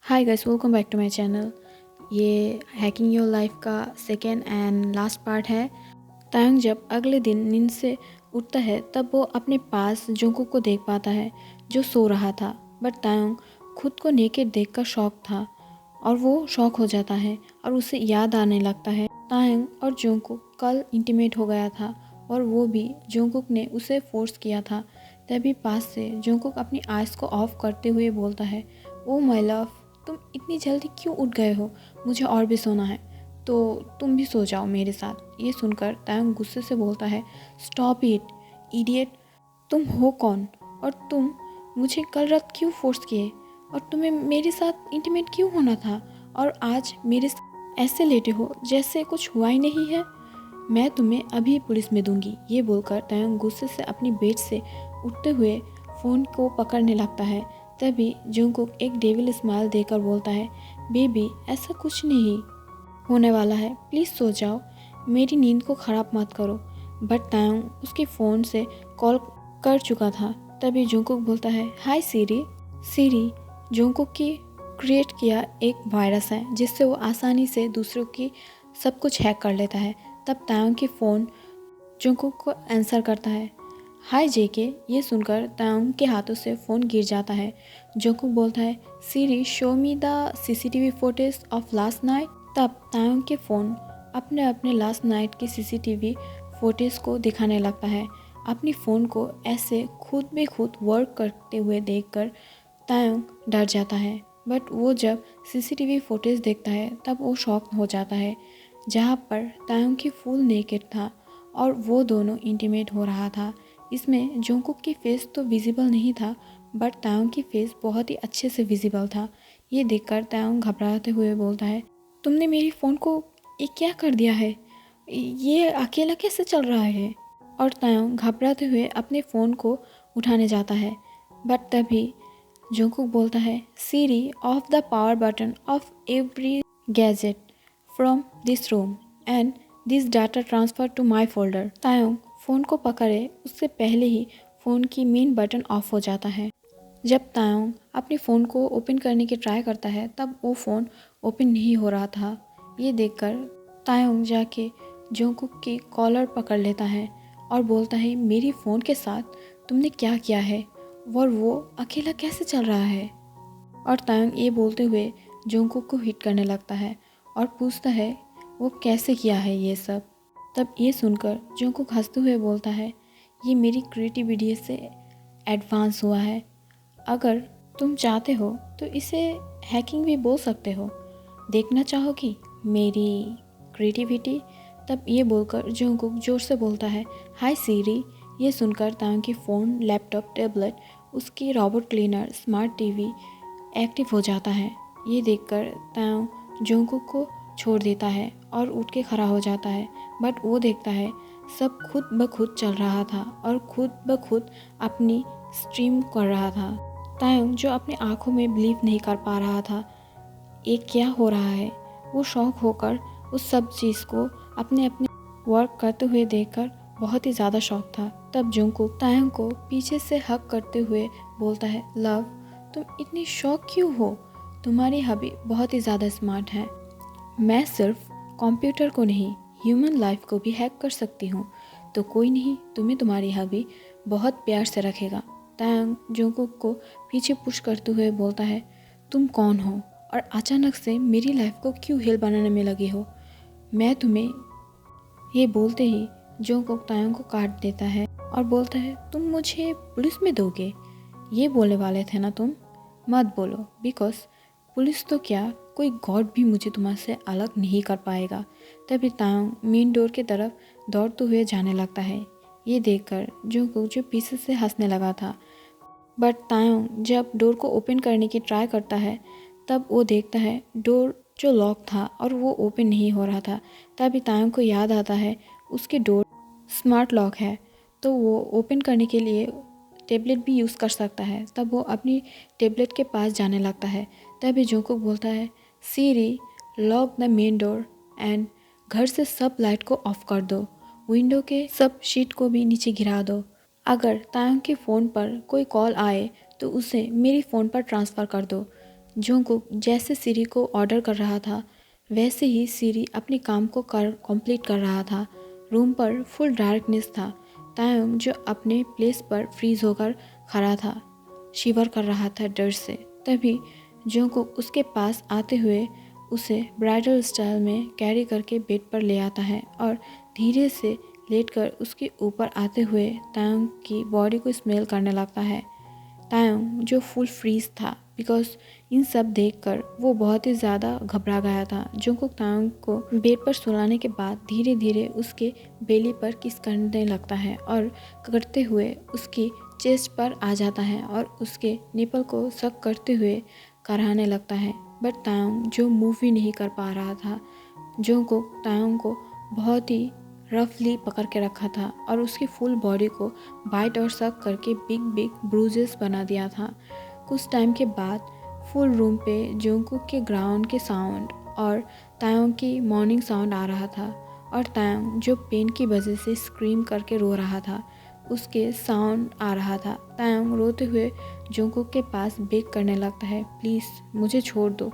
Hi guys, welcome back to my channel. ये hacking your life का second and last part है। तायंग जब अगले दिन नींद से उठता है तब वो अपने पास जोंगकुक को देख पाता है जो सो रहा था। बट तायंग खुद को नेकेड देखकर शॉक था और वो शॉक हो जाता है और उसे याद आने लगता है तायंग और जोंगकुक कल इंटीमेट हो गया था और वो भी जोंगकुक ने उसे फोर्स किया था। तभी पास से जोंगकुक अपनी आइज़ को ऑफ करते हुए बोलता है, ओ माय लव, तुम इतनी जल्दी क्यों उठ गए हो? मुझे और भी सोना है, तो तुम भी सो जाओ मेरे साथ। ये सुनकर तायंग गुस्से से बोलता है, स्टॉप इट इडियट, तुम हो कौन और तुम मुझे कल रात क्यों फोर्स किए और तुम्हें मेरे साथ इंटीमेट क्यों होना था और आज मेरे साथ ऐसे लेटे हो जैसे कुछ हुआ ही नहीं है। मैं तुम्हें अभी पुलिस में दूंगी। ये बोलकर तायंग गुस्से से अपनी बेड से उठते हुए फ़ोन को पकड़ने लगता है। तभी जंगकुक एक डेविल स्माइल देकर बोलता है, बेबी ऐसा कुछ नहीं होने वाला है, प्लीज़ सो जाओ, मेरी नींद को ख़राब मत करो। बट तायंग उसके फ़ोन से कॉल कर चुका था। तभी जंगकुक बोलता है, हाय सीरी। सीरी जंगकुक की क्रिएट किया एक वायरस है जिससे वो आसानी से दूसरों की सब कुछ हैक कर लेता है। तब तायंग की फ़ोन जंगकुक को आंसर करता है, हाय जेके। ये सुनकर तायंग के हाथों से फ़ोन गिर जाता है। जंगकुक बोलता है, Siri show me the CCTV footage of last night. तब तायंग के फ़ोन अपने अपने लास्ट नाइट के सीसीटीवी फुटेज को दिखाने लगता है। अपनी फ़ोन को ऐसे खुद बे खुद वर्क करते हुए देखकर तायंग डर जाता है। बट वो जब सीसीटीवी फुटेज देखता है तब वो शॉक हो जाता है, जहाँ पर तायंग की फुल नेकेड था और वो दोनों इंटीमेट हो रहा था। इसमें जोंगकुक की फेस तो विजिबल नहीं था बट तायंग की फेस बहुत ही अच्छे से विजिबल था। ये देखकर तायंग घबराते हुए बोलता है, तुमने मेरी फ़ोन को ये क्या कर दिया है? ये अकेला कैसे चल रहा है? और तायंग घबराते हुए अपने फ़ोन को उठाने जाता है। बट तभी जोंगकुक बोलता है, Siri off the power button of every gadget from this room and this data transfer to my folder. Taehyung phone को पकड़े उससे पहले ही फ़ोन की मेन बटन ऑफ हो जाता है। जब तायंग अपने फ़ोन को ओपन करने की ट्राई करता है तब वो फ़ोन ओपन नहीं हो रहा था। ये देखकर तायंग जाके जोंगकुक की कॉलर पकड़ लेता है और बोलता है, मेरी फ़ोन के साथ तुमने क्या किया है और वो अकेला कैसे चल रहा है? और तायंग ये बोलते हुए जोंगकुक को हिट करने लगता है और पूछता है वो कैसे किया है ये सब। तब ये सुनकर जोंगकुक हंसते हुए बोलता है, ये मेरी क्रिएटिविटी से एडवांस हुआ है। अगर तुम चाहते हो तो इसे हैकिंग भी बोल सकते हो। देखना चाहोगी मेरी क्रिएटिविटी? तब ये बोलकर जोंगकुक जोर से बोलता है, हाय सीरी। ये सुनकर तायंग की फ़ोन, लैपटॉप, टैबलेट, उसकी robot cleaner, smart TV active हो जाता है। ये देखकर तायंग जोंगकुक को छोड़ देता है और उठ के खड़ा हो जाता है। बट वो देखता है सब खुद ब खुद चल रहा था और खुद ब खुद अपनी स्ट्रीम कर रहा था। तायंग जो अपनी आंखों में बिलीव नहीं कर पा रहा था ये क्या हो रहा है, वो शौक होकर उस सब चीज़ को अपने अपने वर्क करते हुए देखकर बहुत ही ज़्यादा शौक था। तब जंगकुक तायंग को पीछे से हक करते हुए बोलता है, लव तुम इतनी शौक क्यों हो? तुम्हारी हबी बहुत ही ज़्यादा स्मार्ट है। मैं सिर्फ कंप्यूटर को नहीं ह्यूमन लाइफ को भी हैक कर सकती हूँ, तो कोई नहीं, तुम्हें तुम्हारी हबी बहुत प्यार से रखेगा। तायंग जोंगकुक को पीछे पुश करते हुए बोलता है, तुम कौन हो और अचानक से मेरी लाइफ को क्यों हिल बनाने में लगे हो? मैं तुम्हें। ये बोलते ही जोंगकुक तायंग को काट देता है और बोलता है, तुम मुझे पुलिस में दोगे? ये बोलने वाले थे ना तुम? मत बोलो, बिकॉज पुलिस तो क्या, कोई गॉड भी मुझे तुम्हारे अलग नहीं कर पाएगा। तभी तायंग मेन डोर की तरफ दौड़ते हुए जाने लगता है। ये देखकर जो पीछे से हंसने लगा था। बट तायंग जब डोर को ओपन करने की ट्राई करता है तब वो देखता है डोर जो लॉक था और वो ओपन नहीं हो रहा था। तभी तायंग को याद आता है उसकी डोर स्मार्ट लॉक है, तो वो ओपन करने के लिए टेबलेट भी यूज़ कर सकता है। तब वो अपनी टेबलेट के पास जाने लगता है। तभी जोंगकुक बोलता है, Siri lock the main door and घर से सब लाइट को ऑफ कर दो, विंडो के सब शीट को भी नीचे गिरा दो। अगर तायंग के फ़ोन पर कोई कॉल आए तो उसे मेरी फ़ोन पर ट्रांसफ़र कर दो। जोंगकुक जैसे सीरी को ऑर्डर कर रहा था वैसे ही सीरी अपने काम को कंप्लीट कर रहा था। रूम पर फुल डार्कनेस था। तायोंग जो अपने प्लेस पर फ्रीज होकर खड़ा था, शिवर कर रहा था डर से। तभी जोंगकुक उसके पास आते हुए उसे ब्राइडल स्टाइल में कैरी करके बेड पर ले आता है और धीरे से लेटकर उसके ऊपर आते हुए तायोंग की बॉडी को स्मेल करने लगता है। तायोंग जो फुल फ्रीज था बिकॉज इन सब देखकर वो बहुत ही ज़्यादा घबरा गया था। जोंगकुक तायोंग को बेड पर सुलाने के बाद धीरे धीरे उसके बेली पर किस करने लगता है और करते हुए उसकी चेस्ट पर आ जाता है और उसके निपल को सक करते हुए कराने लगता है। बट तायोंग जो मूव भी नहीं कर पा रहा था। जोंगकुक तायोंग को बहुत ही रफली पकड़ के रखा था और उसकी फुल बॉडी को बाइट और सक करके बिग बिग ब्रूजेस बना दिया था। कुछ टाइम के बाद फुल रूम पे जोंगकुक के ग्राउंड के साउंड और तायोंग की मॉर्निंग साउंड आ रहा था और तायोंग जो पेन की वजह से स्क्रीम करके रो रहा था उसके साउंड आ रहा था। तायोंग रोते हुए जोंगकुक के पास बेग करने लगता है, प्लीज़ मुझे छोड़ दो,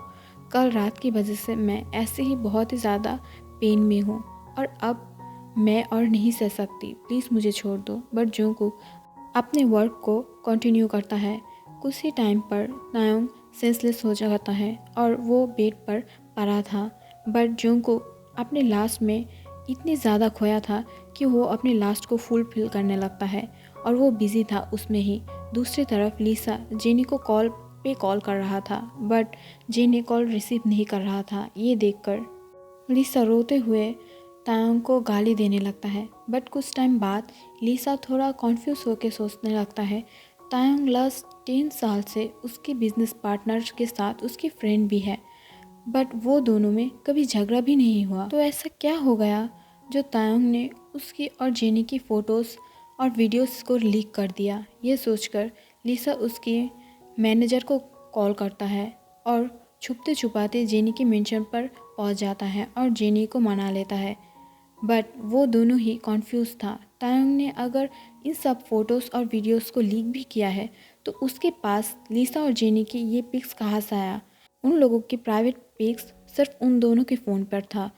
कल रात की वजह से मैं ऐसे ही बहुत ही ज़्यादा पेन में हूँ और अब मैं और नहीं सह सकती, प्लीज़ मुझे छोड़ दो। बट जोंगकुक अपने वर्क को कंटिन्यू करता है। कुछ ही टाइम पर तायोंग सेंसलेस हो जाता है और वो बेड पर पड़ा था। बट जोंगकुक अपने लास्ट में इतनी ज़्यादा खोया था कि वो अपने लास्ट को फुलफिल करने लगता है और वो बिजी था उसमें ही। दूसरी तरफ लीसा जेनी को कॉल कर रहा था बट जेनी कॉल रिसीव नहीं कर रहा था। ये देखकर लीसा रोते हुए तायोंग को गाली देने लगता है। बट कुछ टाइम बाद लीसा थोड़ा कॉन्फ्यूज होकर सोचने लगता है तायोंग लास्ट 10 साल से उसके बिजनेस पार्टनर के साथ उसकी फ्रेंड भी है बट वो दोनों में कभी झगड़ा भी नहीं हुआ, तो ऐसा क्या हो गया जो तायोंग ने उसकी और जेनी की फ़ोटोज़ और वीडियोस को लीक कर दिया। ये सोचकर लीसा उसके मैनेजर को कॉल करता है और छुपते छुपाते जेनी के मेंशन पर पहुंच जाता है और जेनी को मना लेता है। बट वो दोनों ही कॉन्फ्यूज़ था। तायोंग ने अगर इन सब फोटोज़ और वीडियोस को लीक भी किया है तो उसके पास लीसा और जेनी की ये पिक्स कहाँ से आया। उन लोगों की प्राइवेट पिक्स सिर्फ उन दोनों के फ़ोन पर था,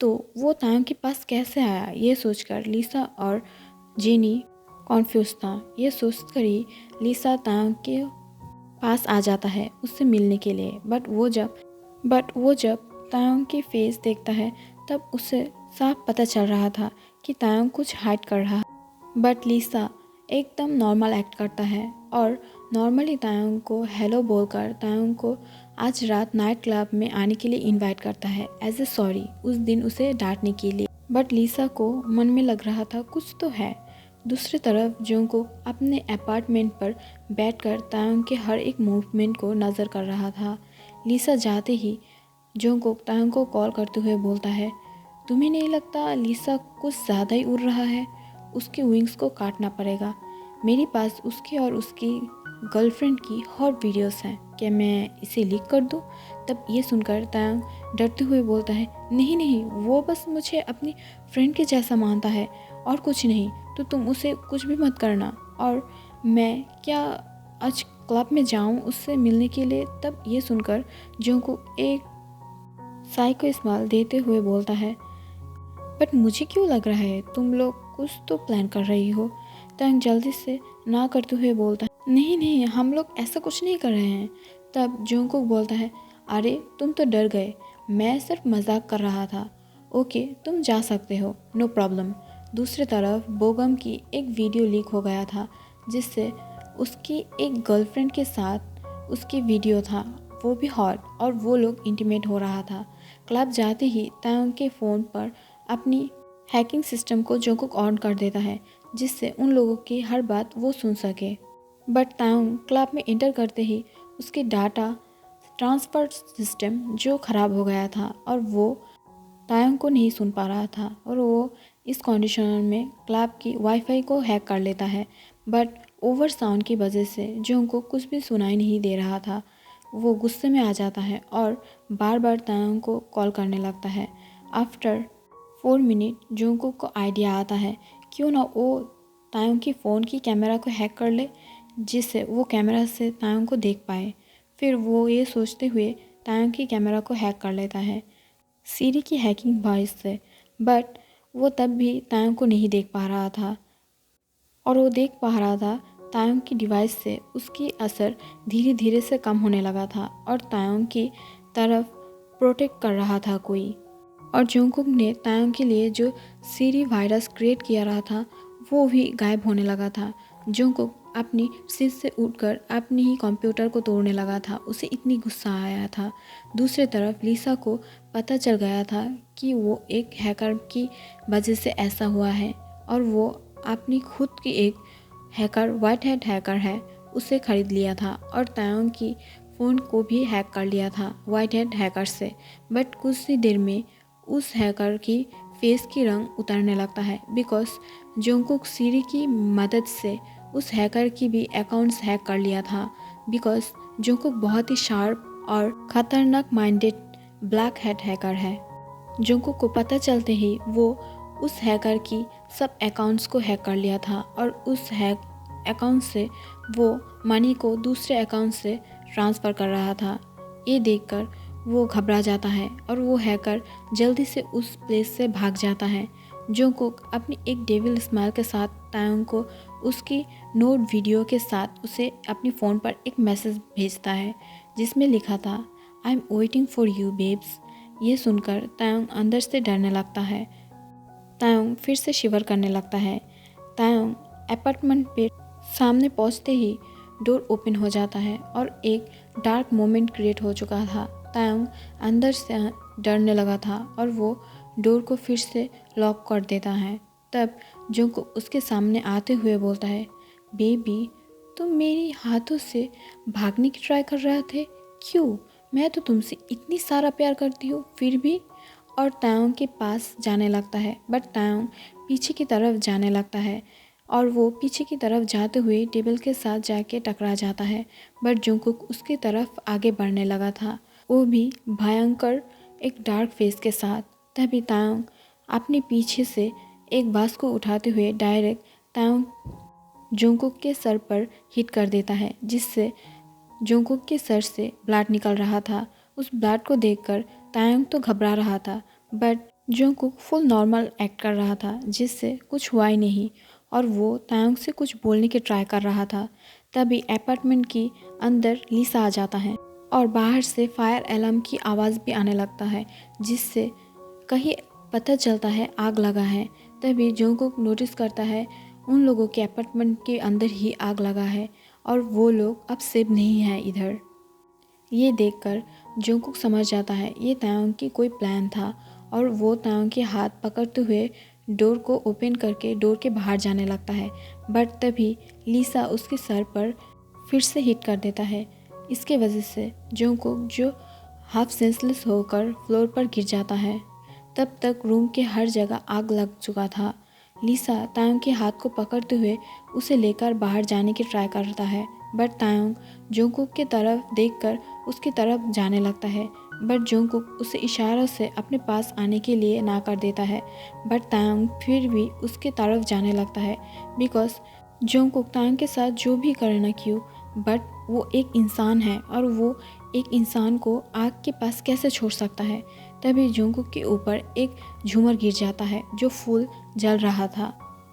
तो वो तायोंग के पास कैसे आया। ये सोचकर लीसा और जेनी कॉन्फ्यूज़ था। ये सोचकर ही लीसा तायोंग के पास आ जाता है उससे मिलने के लिए। बट वो जब तायोंग की फेस देखता है तब उसे साफ पता चल रहा था कि तायोंग कुछ हाइड कर रहा। बट लीसा एकदम नॉर्मल एक्ट करता है और नॉर्मली तायोंग को हेलो बोलकर तायोंग को आज रात नाइट क्लब में आने के लिए इनवाइट करता है एज ए सॉरी उस दिन उसे डांटने के लिए। बट लीसा को मन में लग रहा था कुछ तो है। दूसरी तरफ जोंगकुक अपने अपार्टमेंट पर बैठकर तायोंग के हर एक मूवमेंट को नज़र कर रहा था। लीसा जाते ही जोंगकुक तायोंग को कॉल करते हुए बोलता है, तुम्हें नहीं लगता लीसा कुछ ज़्यादा ही उड़ रहा है, उसके विंग्स को काटना पड़ेगा। मेरे पास उसकी और उसकी गर्लफ्रेंड की हॉट वीडियोस हैं, क्या मैं इसे लीक कर दूं? तब ये सुनकर तायोंग डरते हुए बोलता है, नहीं नहीं, वो बस मुझे अपनी फ्रेंड के जैसा मानता है और कुछ नहीं, तो तुम उसे कुछ भी मत करना। और मैं क्या आज क्लब में जाऊं उससे मिलने के लिए? तब ये सुनकर जोंगकुक एक साइको स्माइल देते हुए बोलता है, बट मुझे क्यों लग रहा है तुम लोग कुछ तो प्लान कर रही हो। तायोंग जल्दी से ना करते हुए बोलता है, नहीं नहीं, हम लोग ऐसा कुछ नहीं कर रहे हैं। तब जोंगकुक बोलता है, अरे तुम तो डर गए, मैं सिर्फ मजाक कर रहा था। ओके, तुम जा सकते हो, नो प्रॉब्लम। दूसरी तरफ बोगम की एक वीडियो लीक हो गया था जिससे उसकी एक गर्लफ्रेंड के साथ उसकी वीडियो था, वो भी हॉट, और वो लोग इंटीमेट हो रहा था। क्लब जाते ही तायोंग के फ़ोन पर अपनी हैकिंग सिस्टम को जोंगकुक ऑन कर देता है जिससे उन लोगों की हर बात वो सुन सके। बट तायोंग क्लब में एंटर करते ही उसकी डाटा ट्रांसफ़र सिस्टम जो ख़राब हो गया था और वो तायोंग को नहीं सुन पा रहा था और वो इस कंडीशन में क्लब की वाईफाई को हैक कर लेता है। बट ओवर साउंड की वजह से जोंगकुक कुछ भी सुनाई नहीं दे रहा था। वो गुस्से में आ जाता है और बार बार तायोंग को कॉल करने लगता है। आफ्टर 4 मिनट जोंगकुक को आइडिया आता है क्यों ना वो तायोंग की फ़ोन की कैमरा को हैक कर ले जिससे वो कैमरा से तायोंग को देख पाए। फिर वो ये सोचते हुए तायंग की कैमरा को हैक कर लेता है सीरी की हैकिंग वॉइस से। बट वो तब भी तायंग को नहीं देख पा रहा था, और वो देख पा रहा था तायंग की डिवाइस से उसकी असर धीरे धीरे से कम होने लगा था, और तायंग की तरफ प्रोटेक्ट कर रहा था कोई। और जोंगकुक ने तायंग के लिए जो सीरी वायरस क्रिएट किया रहा था वो भी गायब होने लगा था। जोंगकुक अपनी सीट से उठकर अपने ही कंप्यूटर को तोड़ने लगा था, उसे इतनी गुस्सा आया था। दूसरी तरफ लिसा को पता चल गया था कि वो एक हैकर की वजह से ऐसा हुआ है, और वो अपनी खुद की एक हैकर व्हाइट हैट हैकर है उसे खरीद लिया था, और तायंग की फ़ोन को भी हैक कर लिया था व्हाइट हैट हैकर से। बट कुछ ही देर में उस हैकर की फेस की रंग उतरने लगता है, बिकॉज जोंगकुक सीरी की मदद से उस हैकर की भी अकाउंट्स हैक कर लिया था, बिकॉज जोंगकुक बहुत ही शार्प और ख़तरनाक माइंडेड ब्लैक हैट हैकर है। जोंगकुक को पता चलते ही वो उस हैकर की सब अकाउंट्स को हैक कर लिया था, और उस हैक अकाउंट से वो मनी को दूसरे अकाउंट से ट्रांसफ़र कर रहा था। ये देखकर वो घबरा जाता है, और वो हैकर जल्दी से उस प्लेस से भाग जाता है। जोंगकुक अपनी एक डेविल स्माइल के साथ तायंग को उसकी नोट वीडियो के साथ उसे अपनी फ़ोन पर एक मैसेज भेजता है जिसमें लिखा था, I am waiting for you babes. ये सुनकर तायंग अंदर से डरने लगता है। तायंग फिर से शिवर करने लगता है। तायंग अपार्टमेंट पे सामने पहुंचते ही डोर ओपन हो जाता है, और एक डार्क मोमेंट क्रिएट हो चुका था। तायंग अंदर से डरने लगा था, और वो डोर को फिर से लॉक कर देता है। तब जोंगकुक उसके सामने आते हुए बोलता है, बेबी तुम मेरी हाथों से भागने की ट्राई कर रहे थे, क्यों? मैं तो तुमसे इतनी सारा प्यार करती हूँ फिर भी। और तायंग के पास जाने लगता है, बट तायंग पीछे की तरफ जाने लगता है, और वो पीछे की तरफ जाते हुए टेबल के साथ जाके टकरा जाता है। बट जोंगकुक उसकी तरफ आगे बढ़ने लगा था, वो भी भयंकर एक डार्क फेस के साथ। तभी तायंग अपने पीछे से एक बांस को उठाते हुए डायरेक्ट तायंग जोंगकुक के सर पर हिट कर देता है, जिससे जोंगकुक के सर से ब्लड निकल रहा था। उस ब्लड को देखकर तायंग तो घबरा रहा था, but Jungkook full normal act कर रहा था, जिससे कुछ हुआ ही नहीं, और वो तायंग से कुछ बोलने की ट्राई कर रहा था। तभी अपार्टमेंट की अंदर लिसा आ जाता है, और बाहर से फायर अलार्म की आवाज़ भी आने लगता है, जिससे कहीं पता चलता है आग लगा है। तभी जोंगकुक नोटिस करता है उन लोगों के अपार्टमेंट के अंदर ही आग लगा है, और वो लोग अब सेफ नहीं हैं इधर। ये देखकर जोंगकुक समझ जाता है ये तायंग की कोई प्लान था, और वो तायंग के हाथ पकड़ते हुए डोर को ओपन करके डोर के बाहर जाने लगता है। बट तभी लिसा उसके सर पर फिर से हिट कर देता है। इसके वजह से जोंगकुक जो हाफ सेंसलेस होकर फ्लोर पर गिर जाता है। तब तक रूम के हर जगह आग लग चुका था। लिसा तायंग के हाथ को पकड़ते हुए उसे लेकर बाहर जाने की ट्राई करता है, बट तायंग जोंगकुक की तरफ देखकर उसकी तरफ जाने लगता है। बट जोंगकुक उसे इशारों से अपने पास आने के लिए ना कर देता है, बट तायंग फिर भी उसके तरफ जाने लगता है, बिकॉज जोंगकुक तायंग के साथ जो भी करे ना क्यों, बट वो एक इंसान है, और वो एक इंसान को आग के पास कैसे छोड़ सकता है। तभी जोंगकुक के ऊपर एक झूमर गिर जाता है जो फूल जल रहा था,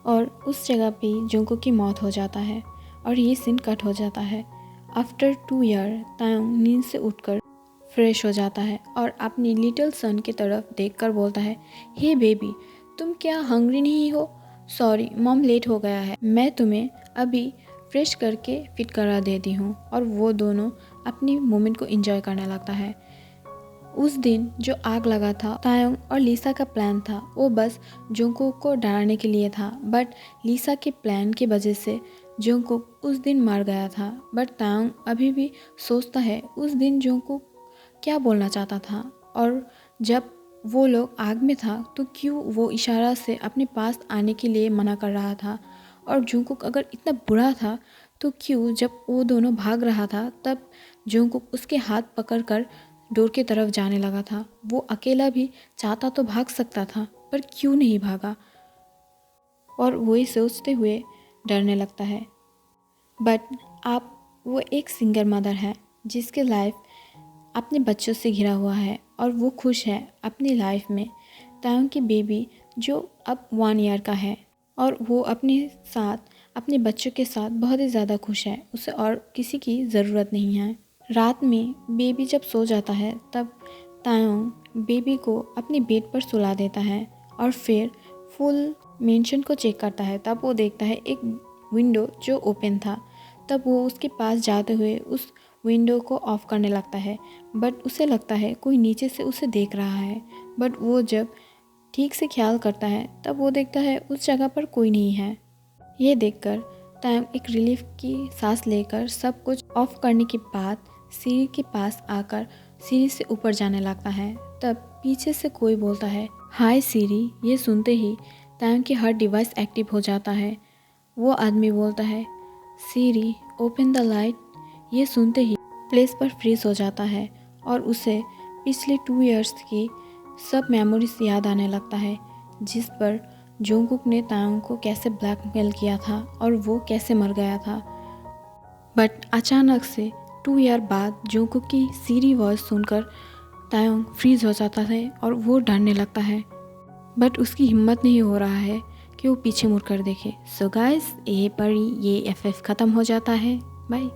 और उस जगह पे जोंगकुक की मौत हो जाता है, और ये सीन कट हो जाता है। आफ्टर 2 ईयर तायंग नींद से उठकर फ्रेश हो जाता है, और अपनी लिटिल सन की तरफ देखकर बोलता है, हे बेबी तुम क्या हंग्री नहीं हो? सॉरी मॉम लेट हो गया है, मैं तुम्हें अभी फ्रेश करके फिट करा देती हूँ। और वो दोनों अपनी मोमेंट को एंजॉय करने लगता है। उस दिन जो आग लगा था, तायंग और लिसा का प्लान था वो बस जोंगकुक को डराने के लिए था, बट लिसा के प्लान की वजह से जोंगकुक उस दिन मर गया था। बट तायंग अभी भी सोचता है उस दिन जोंगकुक क्या बोलना चाहता था, और जब वो लोग आग में था तो क्यों वो इशारा से अपने पास आने के लिए मना कर रहा था, और जोंगकुक अगर इतना बुरा था तो क्यों जब वो दोनों भाग रहा था तब जोंगकुक उसके हाथ पकड़कर डोर की तरफ जाने लगा था। वो अकेला भी चाहता तो भाग सकता था, पर क्यों नहीं भागा, और वही सोचते हुए डरने लगता है। बट आप वो एक सिंगल मदर है जिसके लाइफ अपने बच्चों से घिरा हुआ है और वो खुश है अपनी लाइफ में। तायोंग की बेबी जो अब 1 ईयर का है और वो अपने बच्चों के साथ बहुत ही ज़्यादा खुश है, उसे और किसी की ज़रूरत नहीं है। रात में बेबी जब सो जाता है तब तायोंग बेबी को अपने बेड पर सुला देता है और फिर फुल मेंशन को चेक करता है। तब वो देखता है एक विंडो जो ओपन था। तब वो उसके पास जाते हुए उस विंडो को ऑफ करने लगता है, बट उसे लगता है कोई नीचे से उसे देख रहा है। बट वो जब ठीक से ख्याल करता है तब वो देखता है उस जगह पर कोई नहीं है। ये देखकर तायोंग एक रिलीफ की सांस लेकर सब कुछ ऑफ करने के बाद सीढ़ी के पास आकर सीढ़ी से ऊपर जाने लगता है। तब पीछे से कोई बोलता है, हाय सीरी। ये सुनते ही तायोंग की हर डिवाइस एक्टिव हो जाता है। वो आदमी बोलता है, सीरी ओपन द लाइट। ये सुनते ही प्लेस पर फ्रीज हो जाता है और उसे पिछले 2 इयर्स की सब मेमोरीज याद आने लगता है, जिस पर जोंगकुक ने तायोंग को कैसे ब्लैकमेल किया था और वो कैसे मर गया था। बट अचानक से 2 ईयर बाद जोंगकुक की सीरी वॉइस सुनकर तायोंग फ्रीज हो जाता है और वो डरने लगता है। बट उसकी हिम्मत नहीं हो रहा है कि वो पीछे मुड़कर देखे। सो गाइस, ये FF ख़त्म हो जाता है। बाय।